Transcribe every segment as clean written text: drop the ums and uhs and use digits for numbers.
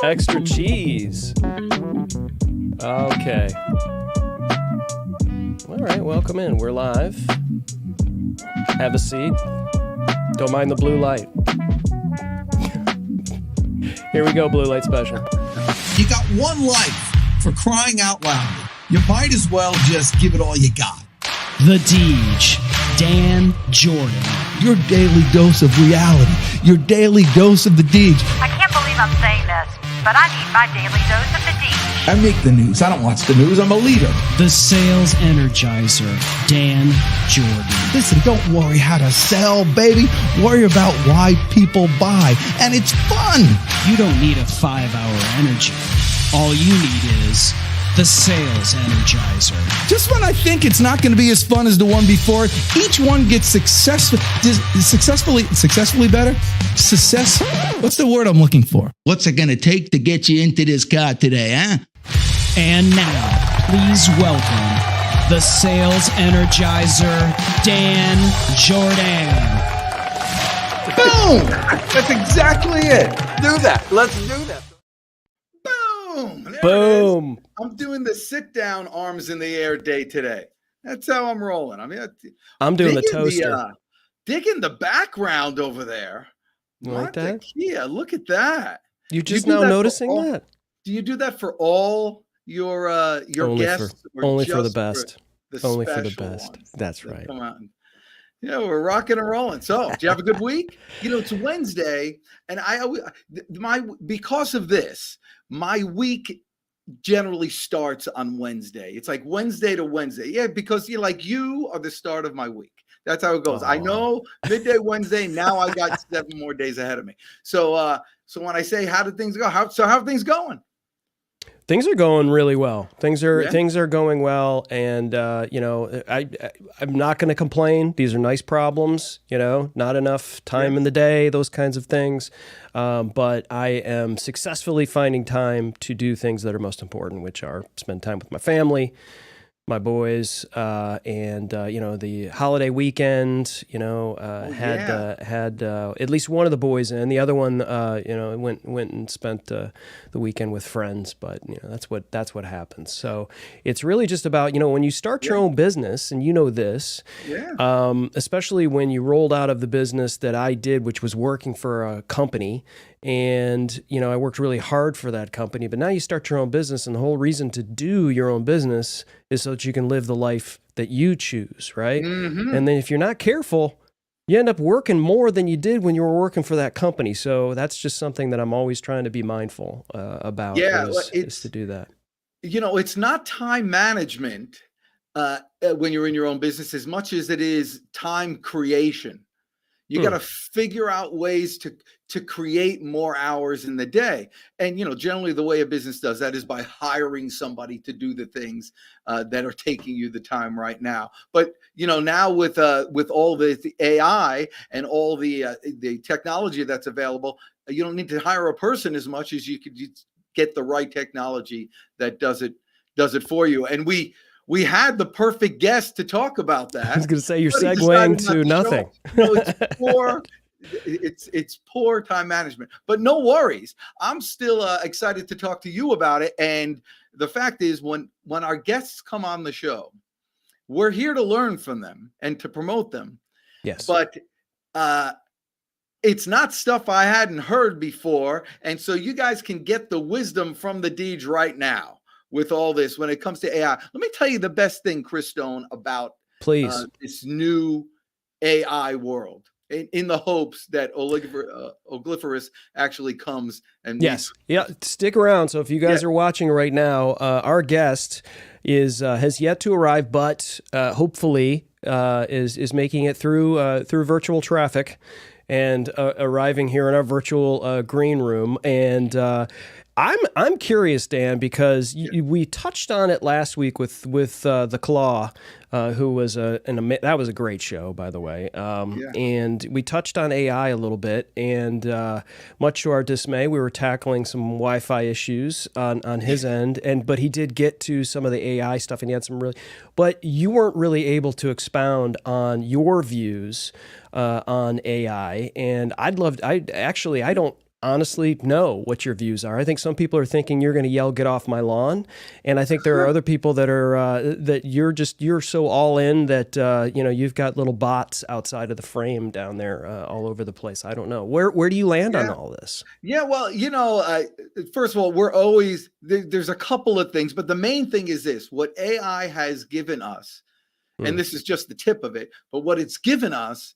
Extra cheese. Okay. All right, welcome in. We're live. Have a seat. Don't mind the blue light. Here we go, blue light special. You got one life, for crying out loud. You might as well just give it all you got. The Deej, Dan Jourdan. Your daily dose of reality. Your daily dose of the Deej. I can't believe I'm saying this, but I need my daily dose of the Deej. I make the news. I don't watch the news. I'm a leader. The Sales Energizer, Dan Jourdan. Listen, don't worry how to sell, baby. Worry about why people buy. And it's fun. You don't need a 5-hour energy. All you need is the Sales Energizer. Just when I think it's not going to be as fun as the one before, each one gets successfully better. Success. What's the word I'm looking for? What's it going to take to get you into this car today, huh? And now, please welcome the Sales Energizer, Dan Jourdan. Boom! That's exactly it. Do that. Let's do that. Boom! There Boom. it is. I'm doing the sit-down arms in the air day today. That's how I'm rolling. I mean, I'm doing the toaster. Digging the background over there. You like that? Yeah, look at that. You're just now noticing that? Do you do that for all your guests? Only for the best. Only for the best. Ones That's right. Come on. Yeah, we're rocking and rolling. So, did you have a good week? It's Wednesday, and because of this, my week generally starts on Wednesday. It's like Wednesday to Wednesday. Yeah, because you are the start of my week. That's how it goes. I know midday Wednesday. Now I got 7 more days ahead of me. So when I say how did things go? How are things going? Things are going really well. Things are going well, and I'm not going to complain. These are nice problems. Not enough time in the day, those kinds of things. But I am successfully finding time to do things that are most important, which are spend time with my family, my boys, and the holiday weekend. Had at least one of the boys in. The other one, went and spent the weekend with friends. But that's what happens. So it's really just about when you start your own business, and this, especially when you rolled out of the business that I did, which was working for a company. And, I worked really hard for that company, but now you start your own business, and the whole reason to do your own business is so that you can live the life that you choose, right? Mm-hmm. And then if you're not careful, you end up working more than you did when you were working for that company. So that's just something that I'm always trying to be mindful about is to do that. It's not time management when you're in your own business as much as it is time creation. You got to figure out ways to create more hours in the day. And, generally the way a business does that is by hiring somebody to do the things that are taking you the time right now. But, now with all the AI and all the technology that's available, you don't need to hire a person as much as you could get the right technology that does it for you. And we had the perfect guest to talk about that. I was going to say you're segueing to nothing. It's poor time management, but no worries. I'm still excited to talk to you about it. And the fact is, when our guests come on the show, we're here to learn from them and to promote them. Yes. But it's not stuff I hadn't heard before. And so you guys can get the wisdom from the Deej right now. With all this, when it comes to AI, let me tell you the best thing, Chris Stone, about this new AI world. In the hopes that Oligiferous actually comes and stick around. So if you guys are watching right now, our guest has yet to arrive, but hopefully is making it through virtual traffic and arriving here in our virtual green room. And I'm curious, Dan, because we touched on it last week with the Claw, who was that was a great show, by the way. And we touched on AI a little bit, and much to our dismay, we were tackling some Wi-Fi issues on his end, but he did get to some of the AI stuff, and he had some but you weren't really able to expound on your views on AI, and I don't honestly know what your views are. I think some people are thinking you're going to yell, "Get off my lawn," and I think there are other people that are that you're so all in that you've got little bots outside of the frame down there all over the place. I don't know where do you land on all this? Yeah, well, first of all, we're always there's a couple of things, but the main thing is this: what AI has given us, and this is just the tip of it, but what it's given us.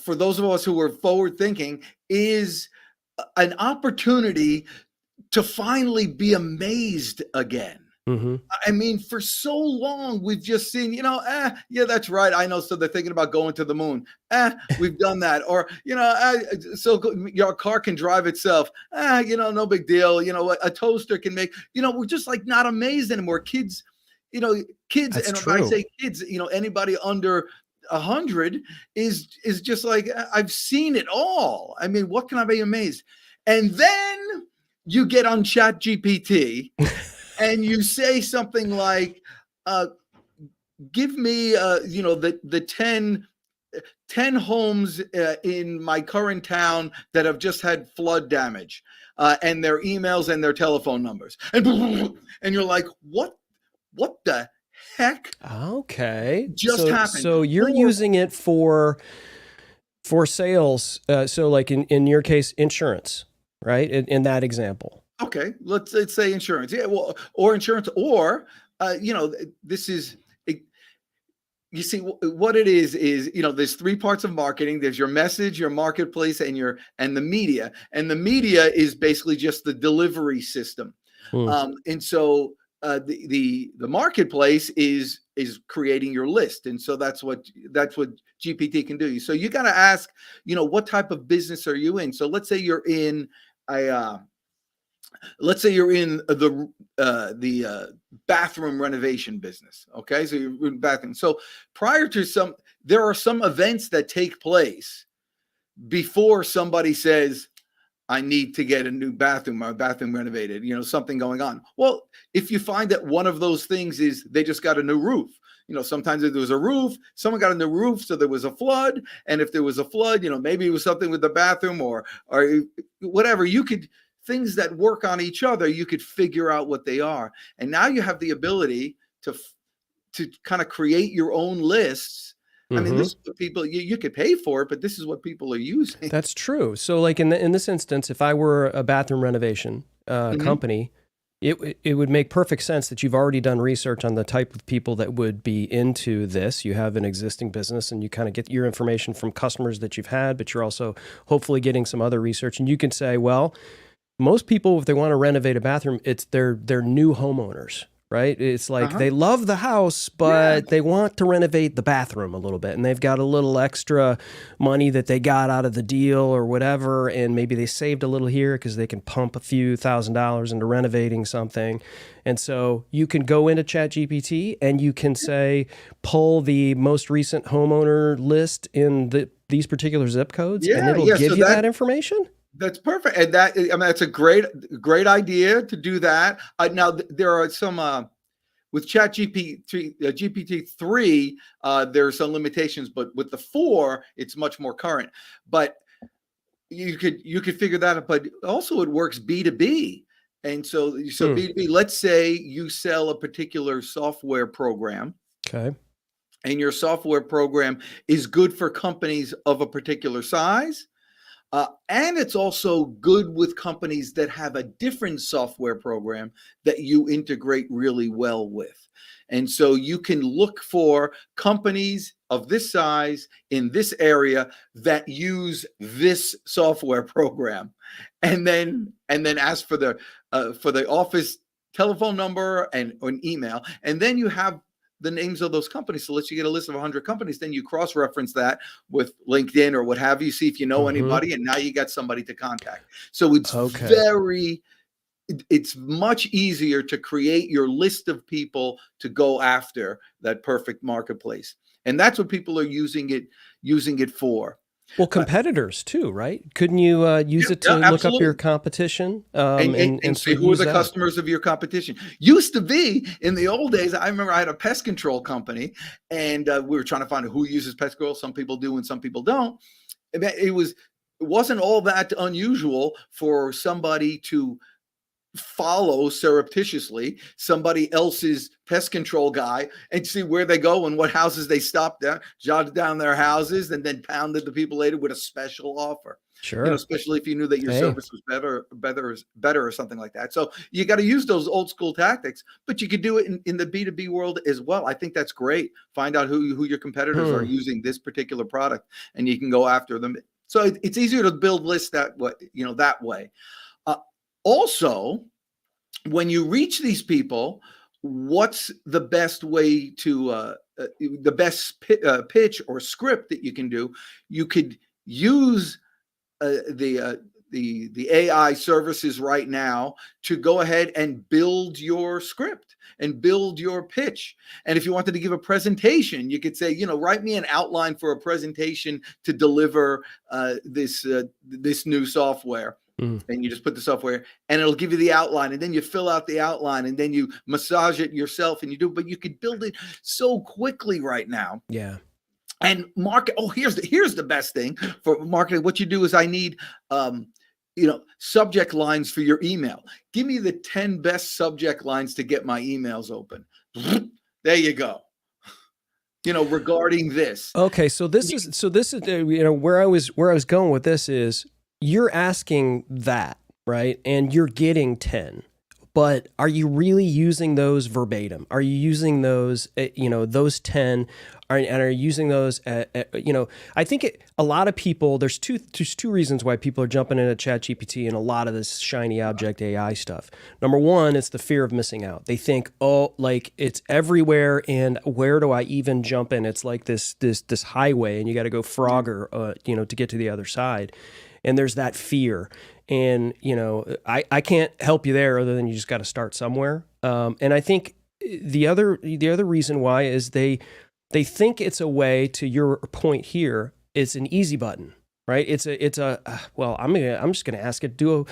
For those of us who are forward thinking, is an opportunity to finally be amazed again. Mm-hmm. I mean, for so long, we've just seen, yeah, that's right. I know. So they're thinking about going to the moon. We've done that. Or, so your car can drive itself. No big deal. A toaster can make, we're just like not amazed anymore. Kids, kids. That's and true. when I say kids, anybody under 100 is just like, I've seen it all. I mean, what can I be amazed? And then you get on Chat GPT and you say something like, give me, the 10 homes in my current town that have just had flood damage, and their emails and their telephone numbers. And you're like, what the heck? Okay. Just happened. So you're using it for sales. So like in your case, insurance, right? In that example. Okay. Let's say insurance. Yeah. Well, or insurance, or, this is, you see what it is, there's three parts of marketing. There's your message, your marketplace, and the media. And the media is basically just the delivery system. And so, the marketplace is creating your list, and so that's what GPT can do. So you got to ask, what type of business are you in? So let's say you're in the bathroom renovation business. Okay, so you're in bathroom. So there are some events that take place before somebody says, I need to get a new bathroom, my bathroom renovated, something going on. Well, if you find that one of those things is they just got a new roof, sometimes if there was a roof, someone got a new roof, so there was a flood. And if there was a flood, maybe it was something with the bathroom or whatever. Things that work on each other, you could figure out what they are. And now you have the ability to kind of create your own lists. I mean, this is what people, you could pay for it, but this is what people are using. That's true. So like in this instance, if I were a bathroom renovation company, it would make perfect sense that you've already done research on the type of people that would be into this. You have an existing business and you kind of get your information from customers that you've had, but you're also hopefully getting some other research. And you can say, well, most people, if they want to renovate a bathroom, it's they're new homeowners. Right? It's like they love the house, but they want to renovate the bathroom a little bit. And they've got a little extra money that they got out of the deal or whatever. And maybe they saved a little here because they can pump a few $1,000s into renovating something. And so you can go into ChatGPT and you can say, pull the most recent homeowner list in these particular zip codes, and it'll give you that information. That's perfect. And that's a great idea to do that. Now there are some, with GPT-3, there are some limitations, but with the 4, it's much more current. But you could figure that out. But also it works B2B. And so B2B, let's say you sell a particular software program. Okay. And your software program is good for companies of a particular size. And it's also good with companies that have a different software program that you integrate really well with. And so you can look for companies of this size in this area that use this software program, and then ask for the office telephone number and an email, and then you have the names of those companies. So let's you get a list of 100 companies, then you cross-reference that with LinkedIn or what have you, see if you know anybody, and now you got somebody to contact. So it's very it's much easier to create your list of people to go after that perfect marketplace. And that's what people are using it for. Well, competitors too, right? Couldn't you use it to look up your competition and see who are the customers of your competition? Used to be in the old days. I remember I had a pest control company, and we were trying to find who uses pest control. Some people do, and some people don't. It wasn't all that unusual for somebody to follow surreptitiously somebody else's pest control guy and see where they go and what houses they stopped at, jotted down their houses, and then pounded the people later with a special offer. Sure. Especially if you knew that your service was better or something like that. So you got to use those old school tactics, but you could do it in the B2B world as well. I think that's great. Find out who your competitors are using this particular product, and you can go after them. So it's easier to build lists that way. Also, when you reach these people, what's the best way to the best pitch or script that you can do? You could use the AI services right now to go ahead and build your script and build your pitch. And if you wanted to give a presentation, you could say, write me an outline for a presentation to deliver this new software. And you just put the software, and it'll give you the outline, and then you fill out the outline, and then you massage it yourself, and but you could build it so quickly right now. Yeah. And market. Oh, here's the best thing for marketing. What you do is I need, subject lines for your email. Give me the 10 best subject lines to get my emails open. There you go. Regarding this. Okay, so this is where I was going with this is, you're asking that, right? And you're getting 10, but are you really using those verbatim? Are you using those, those 10, and are you using those, I think a lot of people, there's two reasons why people are jumping into ChatGPT and a lot of this shiny object AI stuff. Number one, it's the fear of missing out. They think, it's everywhere, and where do I even jump in? It's like this highway, and you got to go Frogger, to get to the other side. And there's that fear. And, I can't help you there other than you just got to start somewhere. And I think the other reason why is they think it's a way, to your point here, it's an easy button, right? I'm just going to ask it to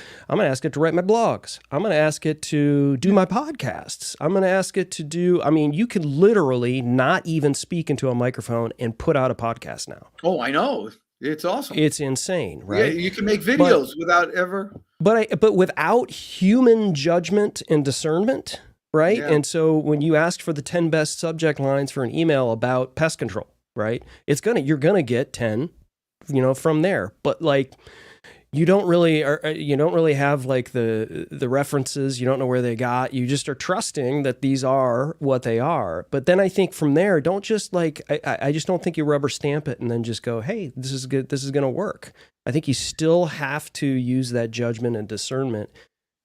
write my blogs. I'm going to ask it to do my podcasts. I'm going to ask it to do, you could literally not even speak into a microphone and put out a podcast now. Oh, I know. It's awesome. It's insane, right? Yeah, you can make videos without ever. But without human judgment and discernment, right? Yeah. And so when you ask for the 10 best subject lines for an email about pest control, right? You're gonna get 10, from there. But you don't really have the references. You don't know where they got. You just are trusting that these are what they are. But then I think from there, don't just I just don't think you rubber stamp it and then just go, hey, this is good. This is going to work. I think you still have to use that judgment and discernment,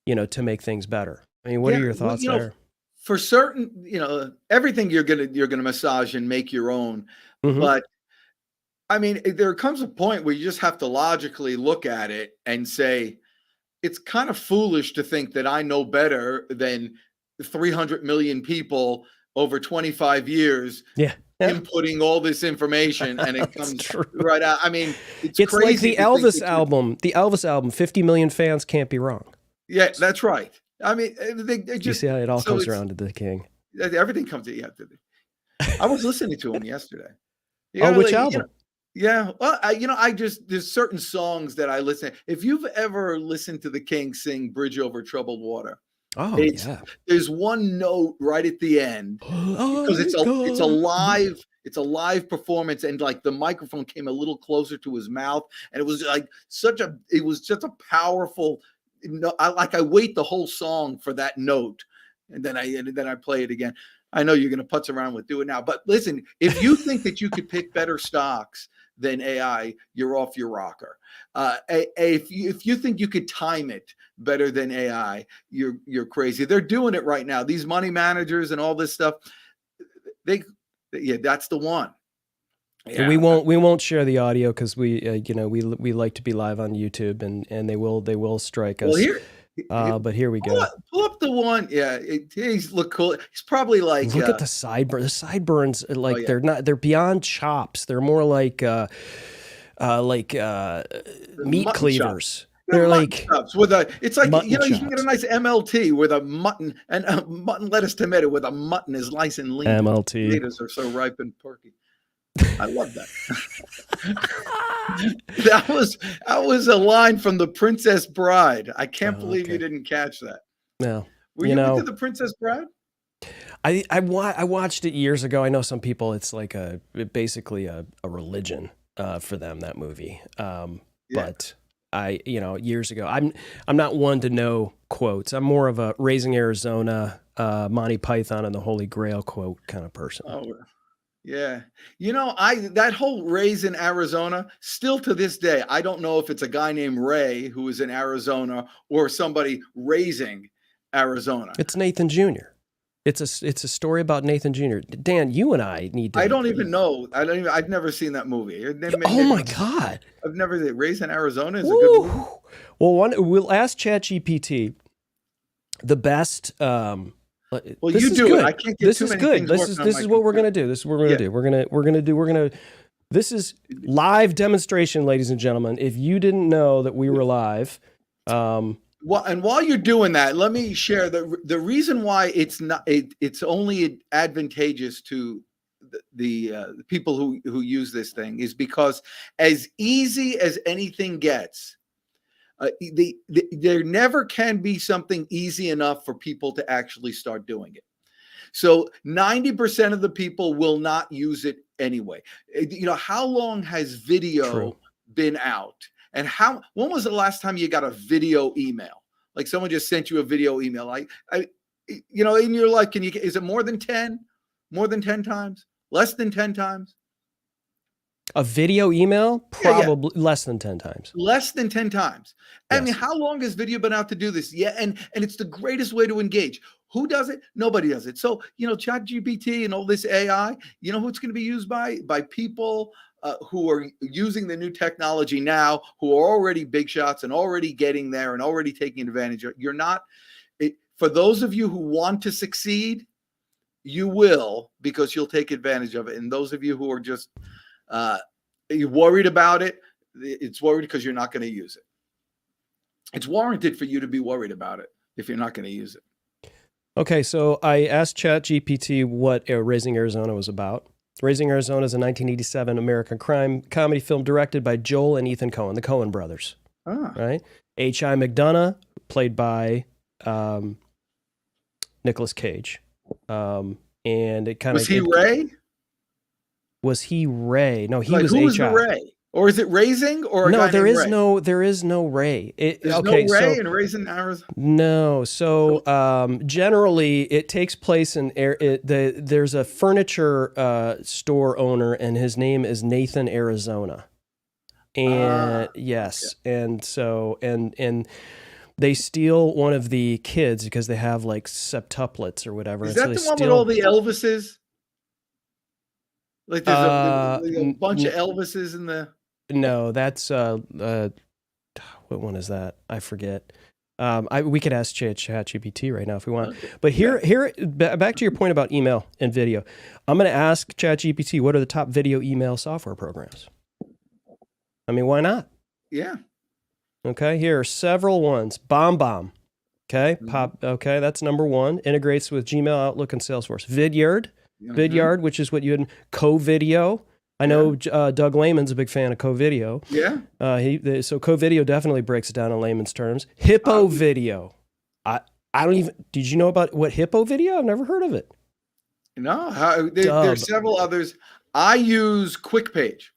to make things better. What are your thoughts there? For certain, everything you're gonna massage and make your own, but. There comes a point where you just have to logically look at it and say, it's kind of foolish to think that I know better than 300 million people over 25 years inputting all this information, and it comes right out. It's crazy. Like the Elvis album, 50 million fans can't be wrong. Yeah, that's right. They just, you see how it all comes around to the king. Everything comes to you. I was listening to him yesterday. Which album? Yeah, well, there's certain songs that I listen. If you've ever listened to the King sing "Bridge Over Troubled Water," there's one note right at the end because it's a live performance, and the microphone came a little closer to his mouth, and it was such a powerful. I wait the whole song for that note, and then I play it again. I know you're going to putz around with do it now, but listen, if you think that you could pick better stocks than AI, you're off your rocker. If you think you could time it better than AI, you're crazy. They're doing it right now. These money managers and all this stuff, that's the one. Yeah. We won't share the audio because we like to be live on YouTube, and they will strike us. Well, But here we Pull go. pull up the one. Yeah, he's look cool. He's probably like Look at the sideburn. The sideburns, like yeah. they're beyond chops. They're more like meat mutton cleavers. chops. They're Mutton like chops with a. It's like mutton you can get a chops. nice MLT with a mutton and a mutton lettuce tomato with a mutton is nice and lean. MLT. Tomatoes are so ripe and perky. I love that. that was a line from The Princess Bride. I can't believe you didn't catch that. No, Were you into The Princess Bride? I watched it years ago. I know some people, it's like basically a religion for them, that movie. But years ago, I'm not one to know quotes. I'm more of a Raising Arizona, Monty Python and the Holy Grail quote kind of person. Oh, yeah. That whole Rays in Arizona, still to this day, I don't know if it's a guy named Ray who is in Arizona or somebody raising Arizona. It's Nathan Jr. It's a story about Nathan Jr. Dan, you and I need to. I don't even know. I've never seen that movie. Oh my God. I've never seen Raised in Arizona is a good movie. Well, we'll ask ChatGPT the best. Well, you do it. I can't get too many things. This is what we're gonna do. This is what we're gonna do. This is live demonstration, ladies and gentlemen. If you didn't know that we were live, well, and while you're doing that, let me share the reason why it's only advantageous to the people who use this thing is because as easy as anything gets, there never can be something easy enough for people to actually start doing it. So 90% of the people will not use it anyway. How long has video been out? And when was the last time you got a video email? Like someone just sent you a video email. And you're like, is it more than 10? More than 10 times? Less than 10 times? A video email? Probably less than 10 times. Less than 10 times. Yes. I mean, how long has video been out to do this? Yeah, and it's the greatest way to engage. Who does it? Nobody does it. So, ChatGPT and all this AI, who it's going to be used by? By people who are using the new technology now, who are already big shots and already getting there and already taking advantage of it. For those of you who want to succeed, you will, because you'll take advantage of it. And those of you who are just you're worried about it, it's worried because you're not going to use it. It's warranted for you to be worried about it if you're not going to use it. Okay, so I asked ChatGPT what Raising Arizona was about. Raising Arizona is a 1987 American crime comedy film directed by Joel and Ethan Coen, the Coen brothers. Right? H.I. McDonough, played by Nicolas Cage. And it kind of... Was he Ray? Was he Ray? No, he was H.I. Who was the Ray? Or is it Raising? Or no, there is no Ray. There's no Ray in Raising Arizona? No. So generally, it takes place in there's a furniture store owner, and his name is Nathan Arizona. And yes, okay. And so and they steal one of the kids because they have like septuplets or whatever. Is that the one with all the Elvises? Like there's a bunch of Elvises in the... No, that's what one is that? I forget. We could ask ChatGPT right now if we want. But here, back to your point about email and video. I'm going to ask ChatGPT, what are the top video email software programs? I mean, why not? Yeah. Okay, here are several ones. BombBomb. Okay, Okay, that's number one. Integrates with Gmail, Outlook, and Salesforce. Vidyard, which is what you had. CoVideo. I know Doug Lehman's a big fan of CoVideo. Yeah. So CoVideo definitely breaks it down in layman's terms. Hippo Video. I don't even... Did you know about what Hippo Video? I've never heard of it. No. There's several others. I use QuickPage.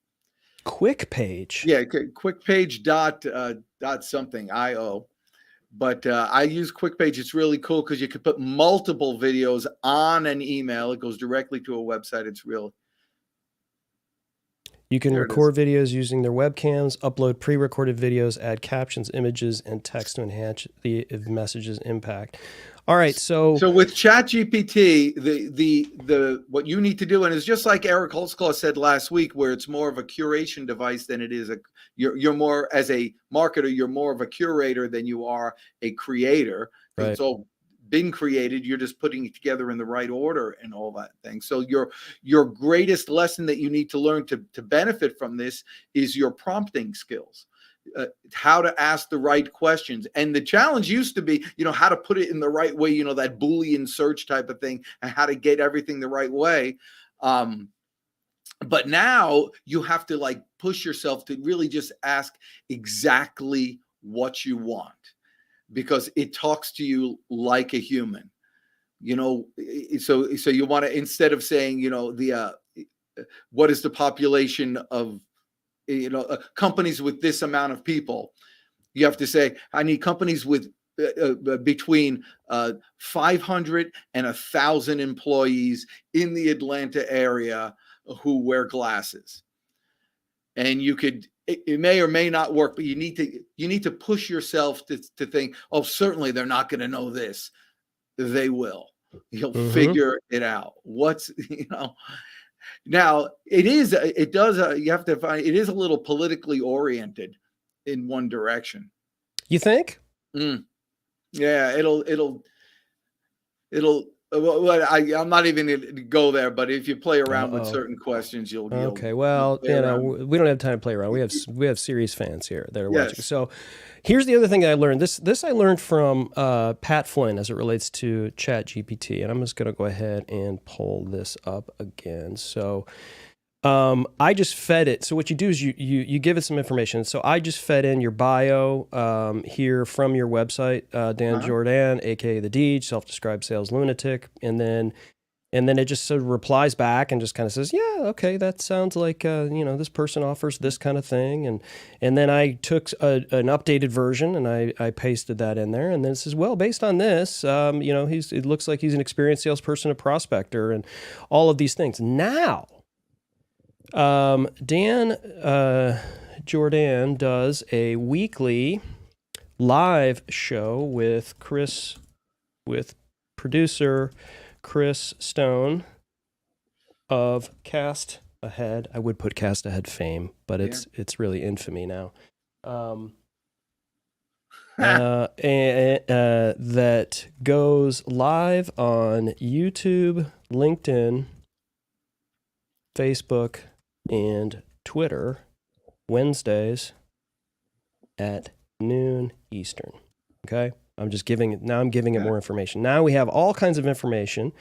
QuickPage? Yeah, QuickPage dot something, IO. But I use QuickPage. It's really cool because you can put multiple videos on an email. It goes directly to a website. It's real. You can There it record videos using their webcams, upload pre-recorded videos, add captions, images, and text to enhance the message's impact. All right, so with ChatGPT, the what you need to do, and it's just like Eric Holtzclaw said last week, where it's more of a curation device than it is you're more, as a marketer, you're more of a curator than you are a creator, because right. it's all been created. You're just putting it together in the right order and all that thing. So your greatest lesson that you need to learn to benefit from this is your prompting skills. How to ask the right questions. And the challenge used to be, how to put it in the right way, that Boolean search type of thing, and how to get everything the right way. But now you have to like push yourself to really just ask exactly what you want, because it talks to you like a human. So you want to, instead of saying, what is the population of companies with this amount of people, you have to say, I need companies with between 500 and 1,000 employees in the Atlanta area who wear glasses. And it may or may not work, but you need to push yourself to think, oh, certainly they're not going to know this. They will. You'll figure it out. Now it is a little politically oriented in one direction. You think? Yeah, I'm not even going to go there, but if you play around with certain questions, you'll okay. Well, we don't have time to play around. We have serious fans here that are watching. So here's the other thing that I learned. This I learned from Pat Flynn as it relates to ChatGPT, and I'm just going to go ahead and pull this up again. So I just fed it. So what you do is you give it some information. So I just fed in your bio here from your website, Dan Jourdan, aka the Deej, self-described sales lunatic, and then it just sort of replies back and just kind of says, yeah, okay, that sounds like this person offers this kind of thing, and then I took an updated version and I pasted that in there, and then it says, well, based on this, it looks like he's an experienced salesperson, a prospector, and all of these things. Now, Dan Jourdan does a weekly live show with producer Chris Stone of Cast Ahead. I would put Cast Ahead fame, but it's really infamy now. That goes live on YouTube, LinkedIn, Facebook, and Twitter Wednesdays at noon Eastern. Okay? I'm giving it more information. Now we have all kinds of information,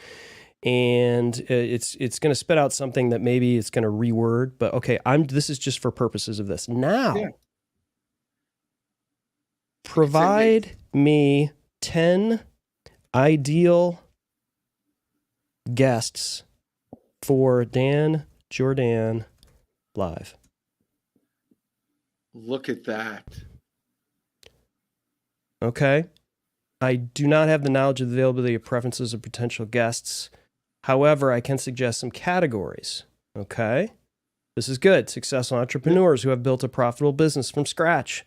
and it's going to spit out something that maybe it's going to reword, but okay, this is just for purposes of this. Now, provide me 10 ideal guests for Dan Jourdan Live. Look at that. Okay. I do not have the knowledge of the availability of preferences of potential guests. However, I can suggest some categories. Okay. This is good. Successful entrepreneurs who have built a profitable business from scratch.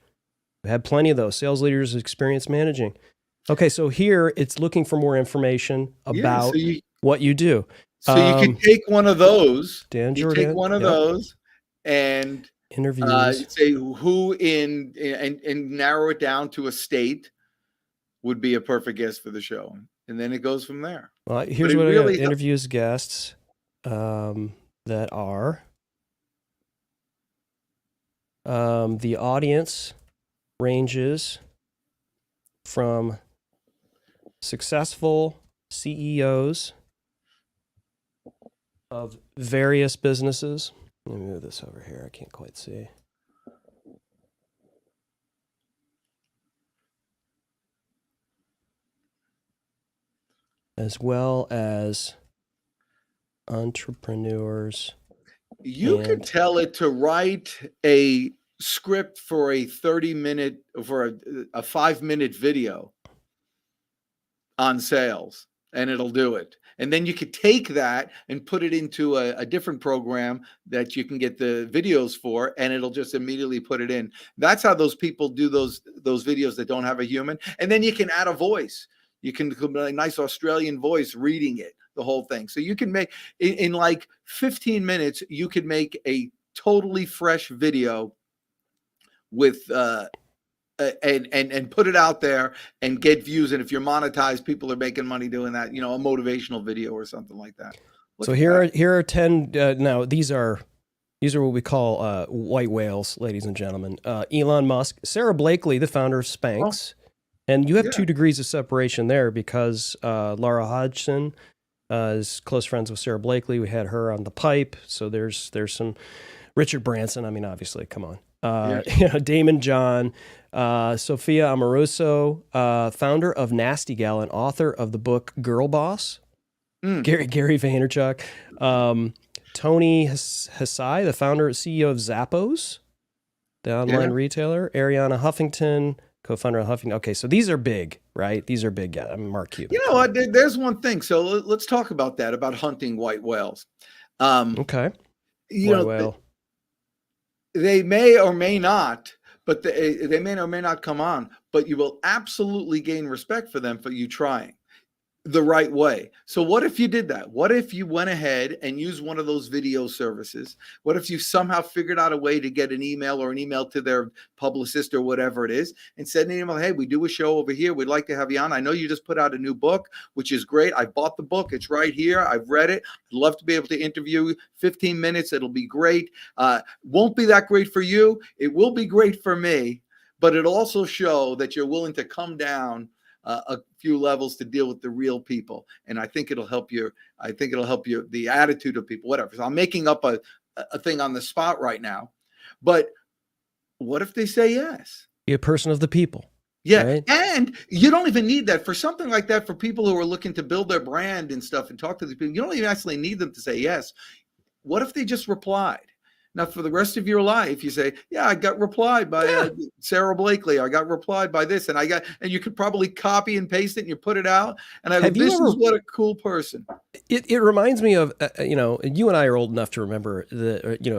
We had plenty of those. Sales leaders, experience managing. Okay. So here it's looking for more information about what you do. So you can take one of those, Dan Jourdan, take one of those and interviews. Say who and narrow it down to a state would be a perfect guest for the show. And then it goes from there. Well, here's what I got. Interviews guests that are the audience ranges from successful CEOs of various businesses. Let me move this over here. I can't quite see. As well as entrepreneurs. You can tell it to write a script for a 30-minute, for a 5-minute video on sales. and it'll do it. And then you could take that and put it into a different program that you can get the videos for, and it'll just immediately put it in. That's how those people do those videos that don't have a human. And then you can add a voice. You can put a nice Australian voice reading it, the whole thing. So you can make, in like 15 minutes, you could make a totally fresh video with and put it out there and get views. And if you're monetized, people are making money doing that, a motivational video or something like that. So here are 10 now these are what we call white whales, ladies and gentlemen. Elon Musk, Sarah Blakely, the founder of Spanx. And you have 2 degrees of separation there because Laura Hodgson is close friends with Sarah Blakely. We had her on the pipe. So there's some Richard Branson. I mean, obviously, come on. Damon John, Sophia Amoruso, founder of Nasty Gal and author of the book Girl Boss. Gary Vaynerchuk. Tony Hasai, the founder and CEO of Zappos, the online retailer. Ariana Huffington, co-founder of Huffington. Okay, so these are big, right? These are big. Yeah, I'm Mark Cuban. You know what? There's one thing. So let's talk about that, about hunting white whales. Okay. White whale. They may or may not, but they may or may not come on, but you will absolutely gain respect for them for you trying the right way. So what if you did that? What if you went ahead and used one of those video services? What if you somehow figured out a way to get an email to their publicist or whatever it is and send an email, hey, we do a show over here. We'd like to have you on. I know you just put out a new book, which is great. I bought the book. It's right here. I've read it. I'd love to be able to interview you. 15 minutes. It'll be great. Won't be that great for you. It will be great for me, but it'll also show that you're willing to come down a few levels to deal with the real people. And I think it'll help you. I think it'll help you, the attitude of people, whatever. So I'm making up a thing on the spot right now, but what if they say yes? Be a person of the people. Yeah. Right? And you don't even need that for something like that. For people who are looking to build their brand and stuff and talk to these people, you don't even actually need them to say yes. What if they just replied? Now, for the rest of your life, you say, yeah, I got replied by Sarah Blakely. I got replied by this. And you could probably copy and paste it and you put it out. And this is what a cool person. It reminds me of, you and I are old enough to remember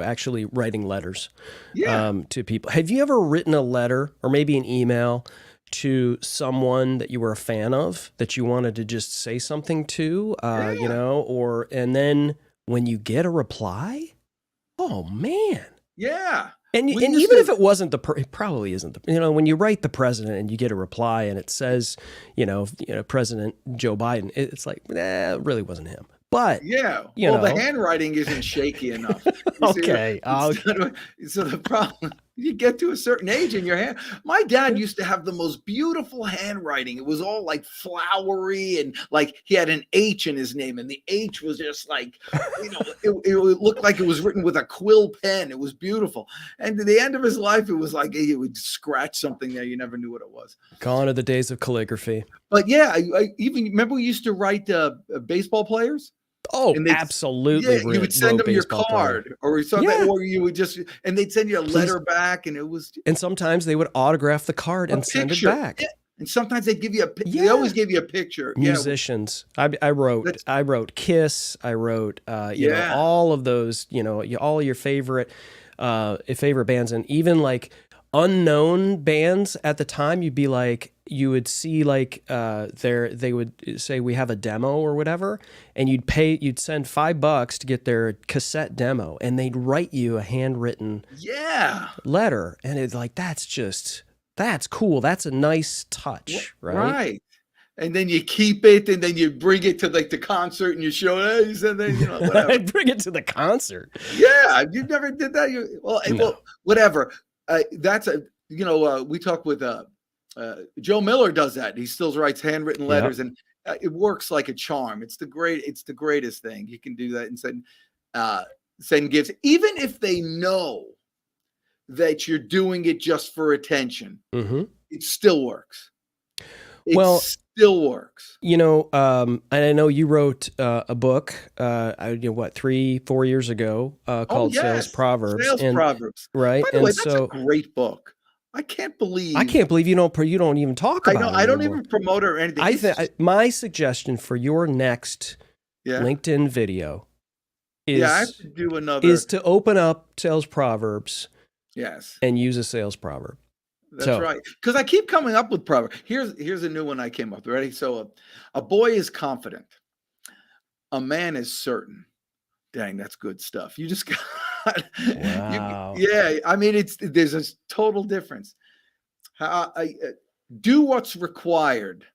actually writing letters to people. Have you ever written a letter or maybe an email to someone that you were a fan of that you wanted to just say something to, and then when you get a reply, oh man. Yeah. And even if it wasn't it probably isn't when you write the president and you get a reply and it says, President Joe Biden, it's like, it really wasn't him. But the handwriting isn't shaky enough. Okay. So the problem, you get to a certain age in your hand. My dad used to have the most beautiful handwriting. It was all like flowery and like he had an H in his name, and the H was just like, it looked like it was written with a quill pen. It was beautiful. And at the end of his life, it was like he would scratch something there. You never knew what it was. Gone are the days of calligraphy. But yeah, I even remember we used to write baseball players. Oh, absolutely. Yeah, you would send them your card or you would just, and they'd send you a letter back, and it was. And sometimes they would autograph the card and send it back. Yeah. And sometimes they give you they always give you a picture. Musicians. I wrote Kiss. I wrote, all of those, all your favorite bands, and even like unknown bands at the time. You would see like they would say we have a demo or whatever, and you'd send $5 to get their cassette demo, and they'd write you a handwritten letter, and it's like that's cool. That's a nice touch, right? Right. And then you keep it, and then you bring it to like the concert, and you show it, and then whatever. I bring it to the concert. Yeah, you never did that. Well, whatever. That's we talk with Joe Miller does that. He still writes handwritten letters, and it works like a charm. It's the greatest thing. You can do that and send gifts, even if they know that you're doing it just for attention. Mm-hmm. It still works. Still works. And I know you wrote a book, 3-4 years ago, called Sales Proverbs. Proverbs. Right. By the way, that's a great book. I can't believe. I can't believe you don't even talk about it I don't anymore. even promote it or anything. My suggestion for your next LinkedIn video is I have to do another. Is to open up sales proverbs. Yes. And use a sales proverb. That's right. Because I keep coming up with proverbs. Here's a new one I came up with. Ready? So a boy is confident. A man is certain. Dang, that's good stuff. You just got. Wow. I mean, there's a total difference. Do what's required,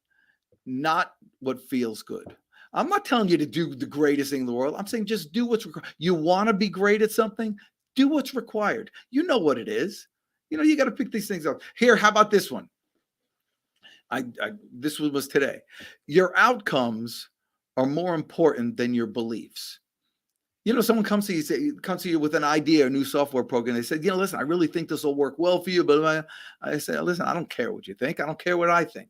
not what feels good. I'm not telling you to do the greatest thing in the world. I'm saying just do what's required. You want to be great at something? Do what's required. You know what it is. You got to pick these things up. Here, how about this one? This was today. Your outcomes are more important than your beliefs. Someone comes to you with an idea, a new software program. They said, listen, I really think this will work well for you. But I say, listen, I don't care what you think. I don't care what I think.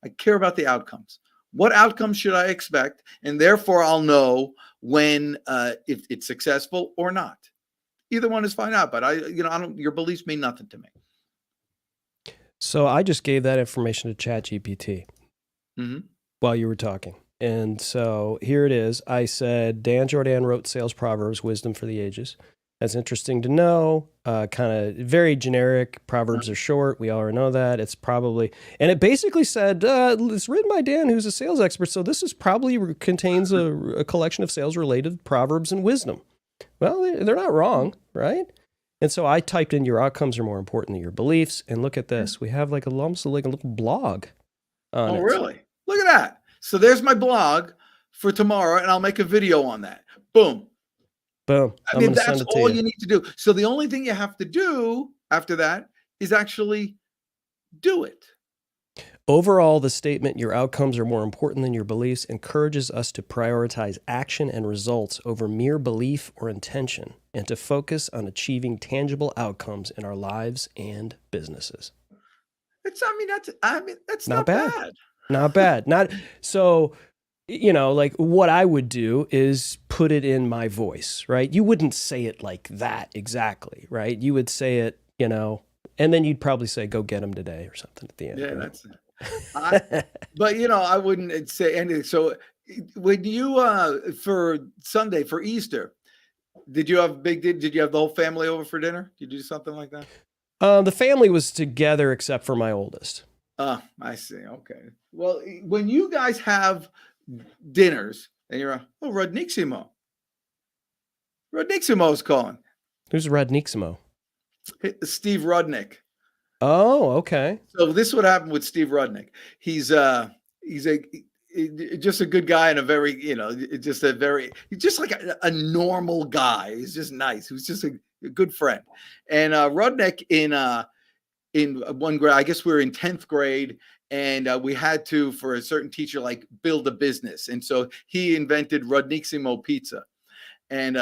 I care about the outcomes. What outcomes should I expect? And therefore, I'll know when if it's successful or not. Either one is fine out. But your beliefs mean nothing to me. So I just gave that information to ChatGPT while you were talking. And so here it is. I said, Dan Jourdan wrote Sales Proverbs, Wisdom for the Ages. That's interesting to know. Kind of very generic. Proverbs are short. We already know that. It's probably, and it basically said, it's written by Dan, who's a sales expert. So this is probably contains a collection of sales-related proverbs and wisdom. Well, they're not wrong, right? And so I typed in, your outcomes are more important than your beliefs. And look at this. We have almost like a little blog on it. Oh, really? Look at that. So there's my blog for tomorrow, and I'll make a video on that. Boom. Boom. I mean, that's all you need to do. So the only thing you have to do after that is actually do it. Overall, the statement, your outcomes are more important than your beliefs, encourages us to prioritize action and results over mere belief or intention, and to focus on achieving tangible outcomes in our lives and businesses. That's not bad. Not bad. So, what I would do is put it in my voice, right? You wouldn't say it like that exactly, right? You would say it, and then you'd probably say, go get him today or something at the end. Yeah, right? that's it. But, I wouldn't say anything. So when you, for Sunday, for Easter, did you have the whole family over for dinner? Did you do something like that? The family was together except for my oldest. I see. Okay. Well, when you guys have dinners and you're, Rodniximo. Rodniximo's calling. Who's Rodniximo? Steve Rudnick. Oh, okay. So this is what happened with Steve Rudnick. He's just a good guy and a very, he's just like a normal guy. He's just nice. He was just a good friend. And Rudnick in one grade, I guess we were in 10th grade, and we had to, for a certain teacher, build a business. And so he invented Rodniximo Pizza. And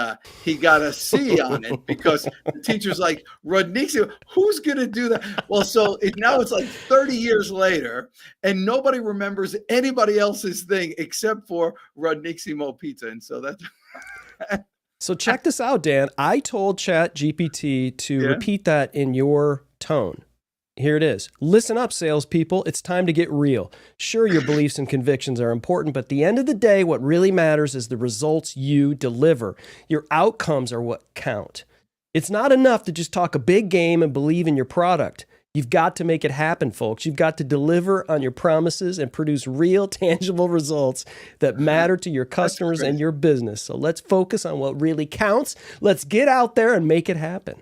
he got a C on it because the teacher's like, Rodniximo, who's going to do that? Well, so now it's 30 years later, and nobody remembers anybody else's thing except for Rodniximo Pizza. And so that's... So check this out, Dan. I told ChatGPT to repeat that in your tone. Here it is. Listen up, salespeople. It's time to get real. Sure, your beliefs and convictions are important, but at the end of the day, what really matters is the results you deliver. Your outcomes are what count. It's not enough to just talk a big game and believe in your product. You've got to make it happen, folks. You've got to deliver on your promises and produce real, tangible results that matter to your customers and your business. So let's focus on what really counts. Let's get out there and make it happen.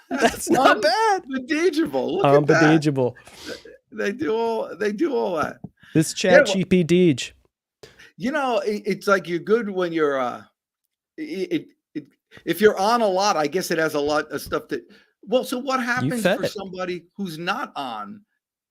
That's not bad. Unbelievable. Look Unbelievable. at that. They do all that. This ChatGPT. It's like you're good when you're if you're on a lot, I guess it has a lot of stuff that. Well, so what happens for somebody who's not on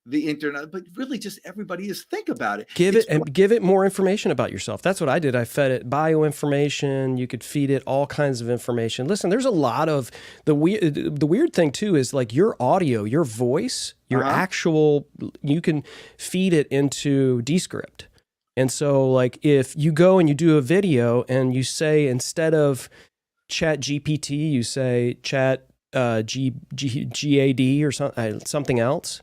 the internet, but really just everybody is? Think about it. Give it more information about yourself. That's what I did. I fed it bio information. You could feed it all kinds of information. Listen, there's a lot of the weird thing too is your audio, your voice, your actual, you can feed it into Descript. And so if you go and you do a video and you say, instead of Chat GPT, you say Chat GAD or something else,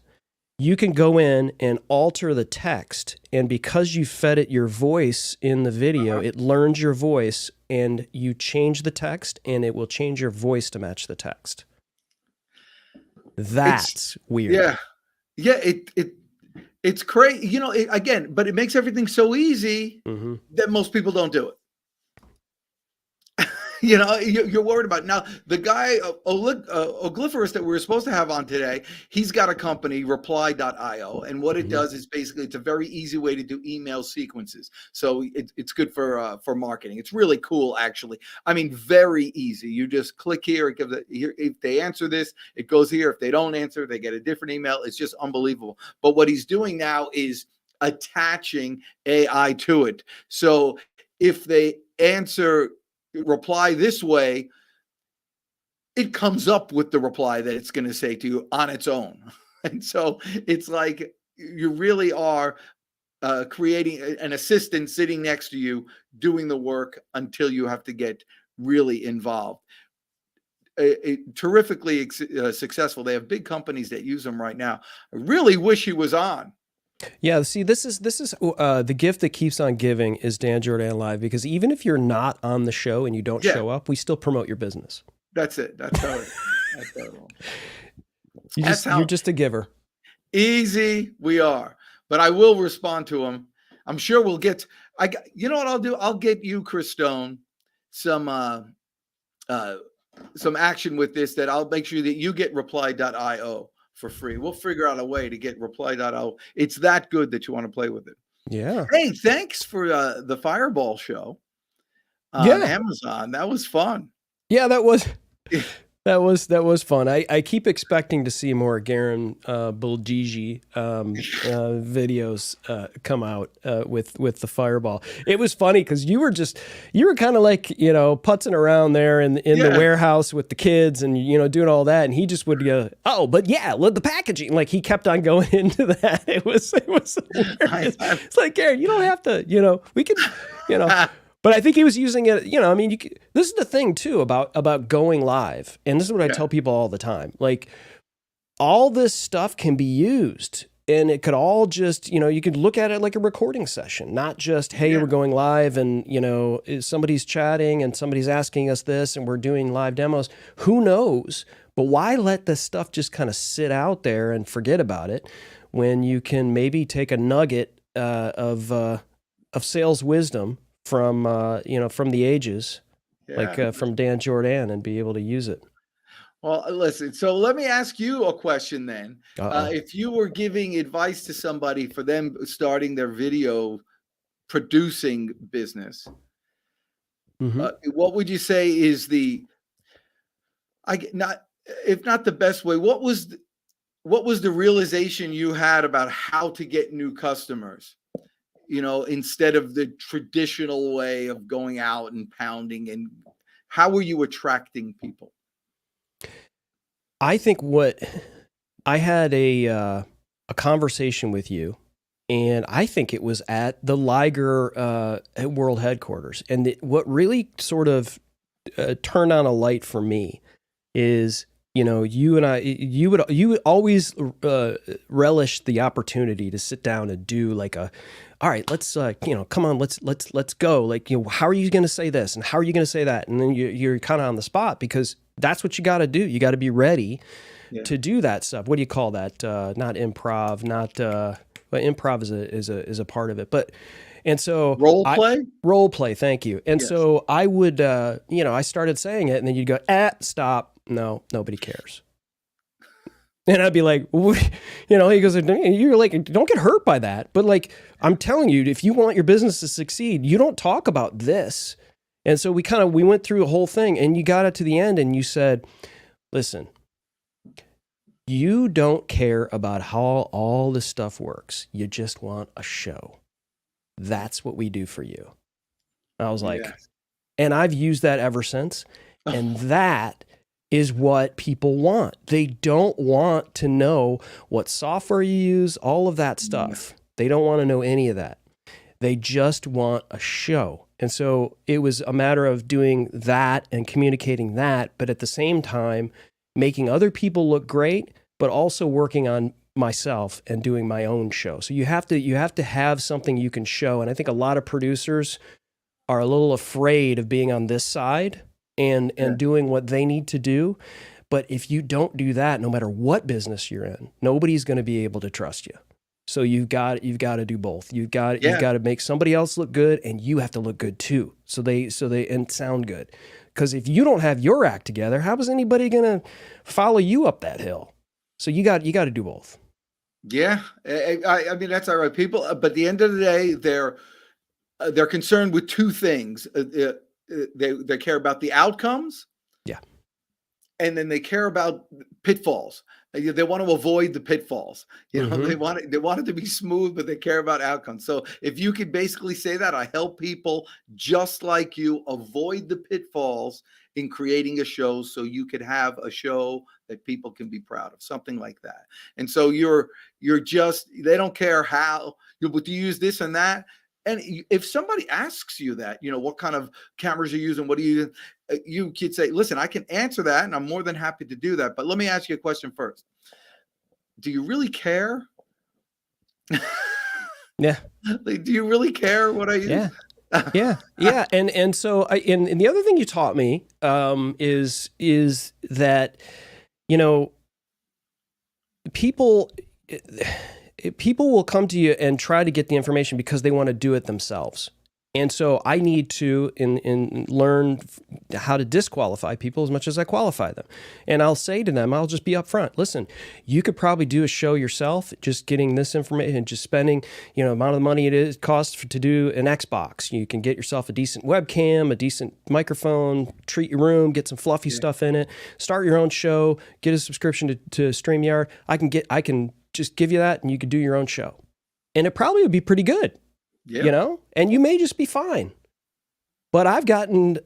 you can go in and alter the text. And because you fed it your voice in the video, it learns your voice, and you change the text, and it will change your voice to match the text. That's weird. Yeah. Yeah. It's crazy. You know, again, but it makes everything so easy that most people don't do it. You know, you're worried about it. Now, the guy, Ogliferous, that we were supposed to have on today, he's got a company, reply.io. And what it does is basically, it's a very easy way to do email sequences. So it's good for marketing. It's really cool, actually. I mean, very easy. You just click here. It gives here. If they answer this, it goes here. If they don't answer, they get a different email. It's just unbelievable. But what he's doing now is attaching AI to it. So if they reply this way, it comes up with the reply that it's going to say to you on its own. And so it's like you really are creating an assistant sitting next to you doing the work until you have to get really involved. Terrifically successful. They have big companies that use them right now. I really wish he was on. Yeah, see, this is the gift that keeps on giving is Dan Jourdan Live, because even if you're not on the show and you don't show up, we still promote your business. That's it. That's how you're just a giver. Easy we are. But I will respond to him. I'm sure we'll get you know what I'll do? I'll get you, Chris Stone, some action with this, that I'll make sure that you get reply.io for free. We'll figure out a way to get reply.io. It's that good that you want to play with it. Yeah. Hey, thanks for the Fireball show on Amazon. That was fun. Yeah, that was fun. I keep expecting to see more Garen Buljiji videos come out with the Fireball. It was funny because you were kind of like, you know, putzing around there in the warehouse with the kids and, you know, doing all that, and he just would go, oh, but yeah, look, the packaging. Like, he kept on going into that. It was hilarious. It's like, Garen, you don't have to, you know, we could, you know. But I think he was using it, you know, I mean, this is the thing, too, about going live. And this is what I tell people all the time. Like, all this stuff can be used. And it could all just, you know, you could look at it like a recording session, not just, hey, we're going live and, you know, somebody's chatting and somebody's asking us this and we're doing live demos. Who knows? But why let this stuff just kind of sit out there and forget about it when you can maybe take a nugget of sales wisdom from the ages, like from Dan Jourdan, and be able to use it. Well, listen, so let me ask you a question then. If you were giving advice to somebody for them starting their video producing business, what would you say is if not the best way, what was the realization you had about how to get new customers? You know, instead of the traditional way of going out and pounding, and how were you attracting people? I think I had a conversation with you, and I think it was at the Liger World Headquarters. And what really sort of turned on a light for me is, you know, you and I, you would always relish the opportunity to sit down and do like all right, let's you know, come on, let's go. Like, you know, how are you going to say this and how are you going to say that? And then you're kind of on the spot, because that's what you got to do. You got to be ready to do that stuff. What do you call that? Not improv, but improv is a part of it. But and so role play. Thank you. And so I would you know, I started saying it, and then you'd go, stop. No, nobody cares. And I'd be like, you know, he goes, you're like, don't get hurt by that. But like, I'm telling you, if you want your business to succeed, you don't talk about this. And so we went through a whole thing, and you got it to the end, and you said, listen, you don't care about how all this stuff works. You just want a show. That's what we do for you. And I was like, and I've used that ever since. And that is what people want. They don't want to know what software you use, all of that stuff. They don't want to know any of that. They just want a show. And so it was a matter of doing that and communicating that, but at the same time, making other people look great, but also working on myself and doing my own show. So you have to have something you can show. And I think a lot of producers are a little afraid of being on this side and doing what they need to do. But if you don't do that, no matter what business you're in, nobody's going to be able to trust you. So you've got to do both. You've got to make somebody else look good, and you have to look good too. So they and sound good. Because if you don't have your act together, how is anybody going to follow you up that hill? So you got to do both. Yeah, I mean that's all right. People, but at the end of the day, they're concerned with two things. They care about the outcomes. Yeah. And then they care about pitfalls. They want to avoid the pitfalls. You know, they want it to be smooth, but they care about outcomes. So if you could basically say that, I help people just like you avoid the pitfalls in creating a show so you could have a show that people can be proud of, something like that. And so you're just, they don't care how, but do you use this and that? And if somebody asks you that, you know, what kind of cameras you're using, what do you could say, listen, I can answer that and I'm more than happy to do that. But let me ask you a question first. Do you really care? Yeah. Like, do you really care what I use? Yeah. And so and the other thing you taught me is that, you know, people will come to you and try to get the information because they want to do it themselves. And so I need to learn how to disqualify people as much as I qualify them. And I'll say to them, I'll just be upfront. Listen, you could probably do a show yourself, just getting this information and just spending, you know, amount of money it costs to do an Xbox. You can get yourself a decent webcam, a decent microphone, treat your room, get some fluffy stuff in it, start your own show, get a subscription to StreamYard. I can just give you that and you could do your own show. And it probably would be pretty good. Yeah. You know, and you may just be fine. But I've gotten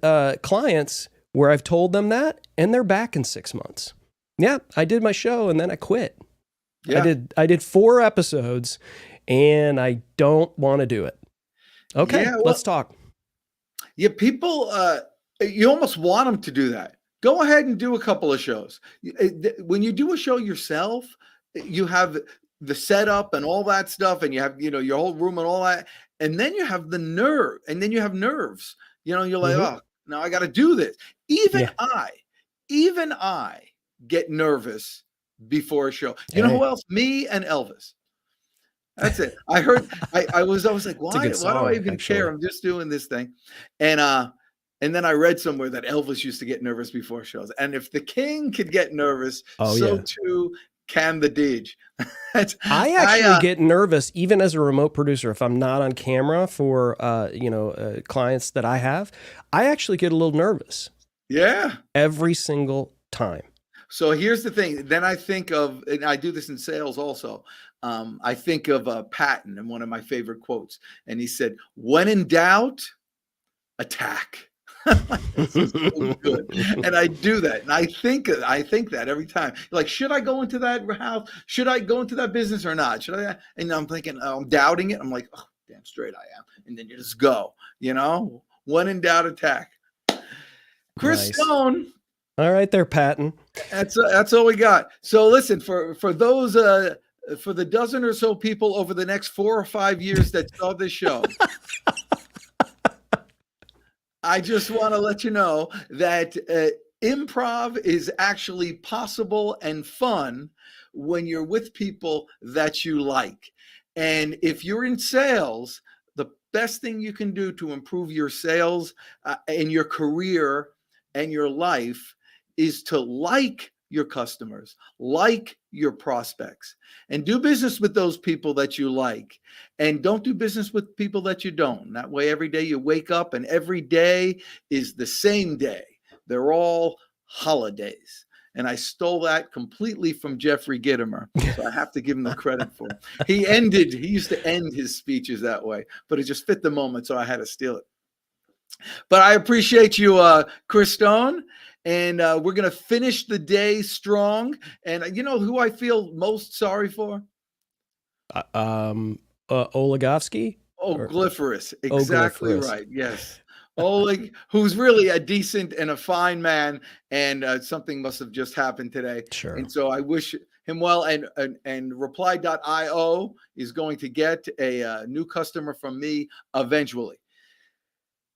clients where I've told them that and they're back in 6 months. Yeah, I did my show and then I quit. Yeah. I did 4 episodes and I don't want to do it. Okay, yeah, let's talk. Yeah, people, you almost want them to do that. Go ahead and do a couple of shows. When you do a show yourself, you have the setup and all that stuff, and you have, you know, your whole room and all that. And then you have the nerve, and then you have nerves, you know, you're like, oh, now I got to do this. Even I get nervous before a show. You know who else? Me and Elvis. That's it. I heard, I was like, why do I even care? I'm just doing this thing. And then I read somewhere that Elvis used to get nervous before shows. And if the king could get nervous, too can the Deej. I actually get nervous even as a remote producer if I'm not on camera for clients that I have. I actually get a little nervous. Yeah, every single time. So here's the thing. Then I think of, and I do this in sales also. I think of Patton and one of my favorite quotes, and he said, "When in doubt, attack." This is so good. And I do that. And I think that every time. Like, should I go into that house? Should I go into that business or not? Should I? And I'm thinking, I'm doubting it. I'm like, oh, damn straight I am. And then you just go, you know, when in doubt, attack. Chris Stone. All right there, Patton. That's all we got. So listen, for those, for the dozen or so people over the next 4 or 5 years that saw this show, I just want to let you know that improv is actually possible and fun when you're with people that you like. And if you're in sales, the best thing you can do to improve your sales and your career and your life is to like your customers, like your prospects, and do business with those people that you like, and don't do business with people that you don't. That way, every day you wake up and every day is the same day. They're all holidays. And I stole that completely from Jeffrey Gitomer. So I have to give him the credit for it. He used to end his speeches that way, but it just fit the moment. So I had to steal it. But I appreciate you, Chris Stone. And we're going to finish the day strong. And you know who I feel most sorry for? Olegovsky? Glyphorus. Exactly right. Yes. Oleg, who's really a decent and a fine man, and something must have just happened today. Sure. And so I wish him well. And reply.io is going to get a new customer from me eventually.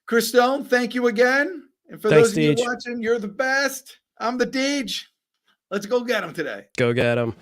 Chris Stone, thank you again. And for Thanks, those of you Deej. watching, you're the best. I'm the Deej. Let's go get him today. Go get him.